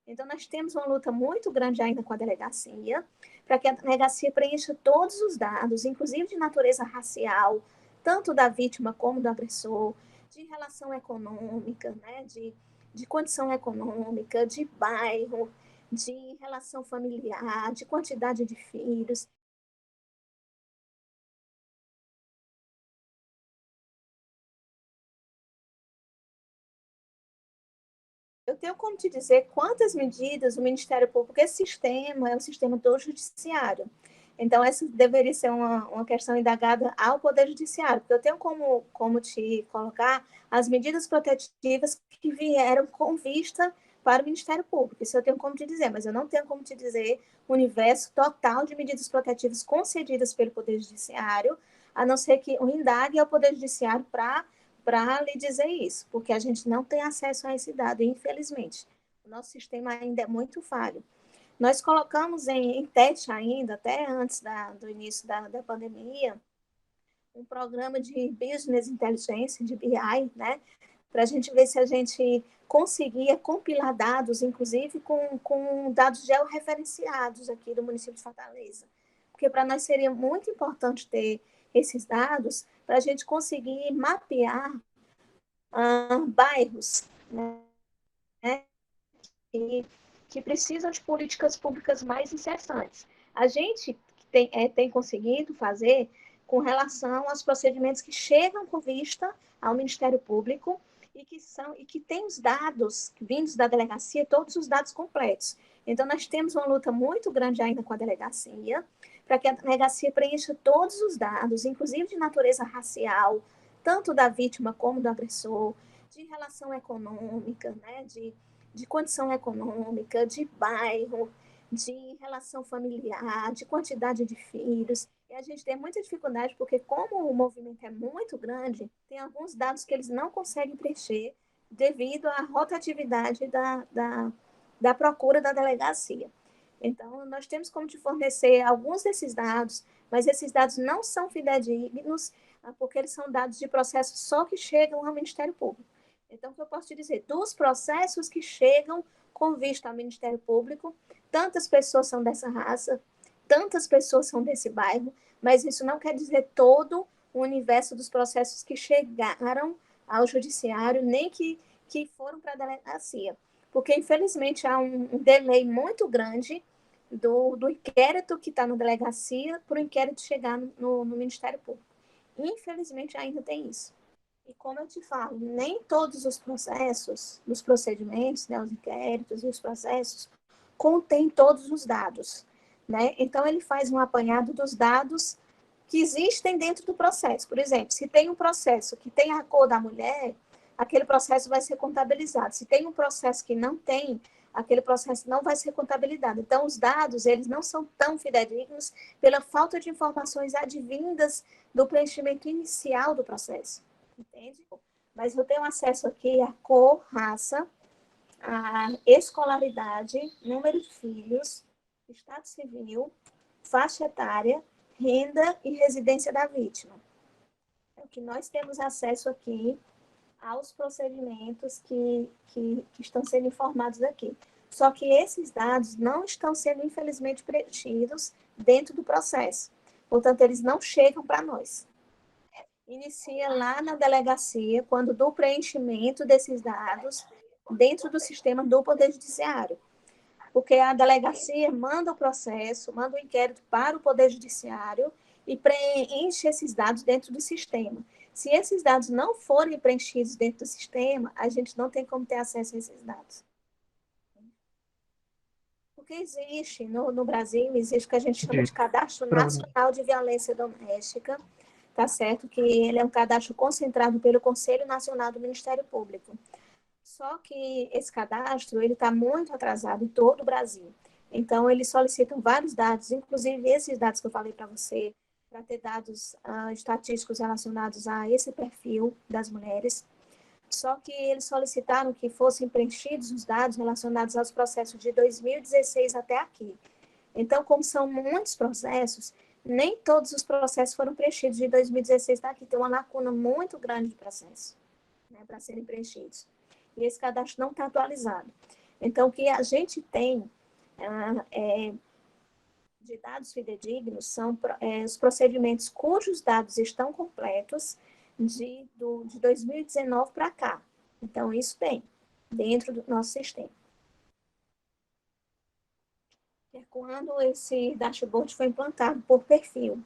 Então, nós temos uma luta muito grande ainda com a delegacia, para que a delegacia preencha todos os dados, inclusive de natureza racial, tanto da vítima como do agressor, de relação econômica, né, de condição econômica, de bairro, de relação familiar, de quantidade de filhos. Eu tenho como te dizer quantas medidas o Ministério Público, esse sistema é o sistema do judiciário. Então, essa deveria ser uma questão indagada ao Poder Judiciário, porque eu tenho como te colocar as medidas protetivas que vieram com vista para o Ministério Público. Isso eu tenho como te dizer, mas eu não tenho como te dizer o universo total de medidas protetivas concedidas pelo Poder Judiciário, a não ser que o indague ao Poder Judiciário para lhe dizer isso, porque a gente não tem acesso a esse dado, infelizmente. O nosso sistema ainda é muito falho. Nós colocamos em teste ainda, até antes do início da pandemia, um programa de Business Intelligence, de BI, né, para a gente ver se a gente conseguia compilar dados, inclusive com dados georreferenciados aqui do município de Fortaleza. Porque para nós seria muito importante ter esses dados para a gente conseguir mapear bairros, né, que precisam de políticas públicas mais incessantes. A gente tem conseguido fazer com relação aos procedimentos que chegam com vista ao Ministério Público e que tem os dados vindos da delegacia, todos os dados completos. Então, nós temos uma luta muito grande ainda com a delegacia, para que a delegacia preencha todos os dados, inclusive de natureza racial, tanto da vítima como do agressor, de relação econômica, né, de condição econômica, de bairro, de relação familiar, de quantidade de filhos. E a gente tem muita dificuldade, porque como o movimento é muito grande, tem alguns dados que eles não conseguem preencher devido à rotatividade da procura da delegacia. Então, nós temos como te fornecer alguns desses dados, mas esses dados não são fidedignos, porque eles são dados de processos só que chegam ao Ministério Público. Então, o que eu posso te dizer? Dos processos que chegam com vista ao Ministério Público, tantas pessoas são dessa raça, tantas pessoas são desse bairro, mas isso não quer dizer todo o universo dos processos que chegaram ao judiciário, nem que foram para a delegacia. Porque, infelizmente, há um delay muito grande do inquérito que está na delegacia para o inquérito chegar no Ministério Público. Infelizmente, ainda tem isso. E como eu te falo, nem todos os processos, os procedimentos, né, os inquéritos e os processos, contêm todos os dados, né? Então, ele faz um apanhado dos dados que existem dentro do processo. Por exemplo, se tem um processo que tem a cor da mulher, aquele processo vai ser contabilizado. Se tem um processo que não tem, aquele processo não vai ser contabilizado. Então, os dados, eles não são tão fidedignos pela falta de informações advindas do preenchimento inicial do processo. Entende? Mas eu tenho acesso aqui à cor, raça, a escolaridade, número de filhos, estado civil, faixa etária, renda e residência da vítima. É o que nós temos acesso aqui aos procedimentos que estão sendo informados aqui. Só que esses dados não estão sendo, infelizmente, preenchidos dentro do processo. Portanto, eles não chegam para nós. Inicia lá na delegacia, quando do preenchimento desses dados dentro do sistema do Poder Judiciário. Porque a delegacia manda o processo, manda o inquérito para o Poder Judiciário e preenche esses dados dentro do sistema. Se esses dados não forem preenchidos dentro do sistema, a gente não tem como ter acesso a esses dados. Porque existe, no Brasil, existe o que a gente chama de Cadastro Nacional de Violência Doméstica, tá certo? Que ele é um cadastro concentrado pelo Conselho Nacional do Ministério Público. Só que esse cadastro, ele está muito atrasado em todo o Brasil. Então, eles solicitam vários dados, inclusive esses dados que eu falei para você, para ter dados estatísticos relacionados a esse perfil das mulheres. Só que eles solicitaram que fossem preenchidos os dados relacionados aos processos de 2016 até aqui. Então, como são muitos processos, nem todos os processos foram preenchidos de 2016 até aqui. Tem uma lacuna muito grande de processos, né, para serem preenchidos. E esse cadastro não está atualizado. Então, o que a gente tem de dados fidedignos são os procedimentos cujos dados estão completos de 2019 para cá. Então, isso tem dentro do nosso sistema. É quando esse dashboard foi implantado por perfil.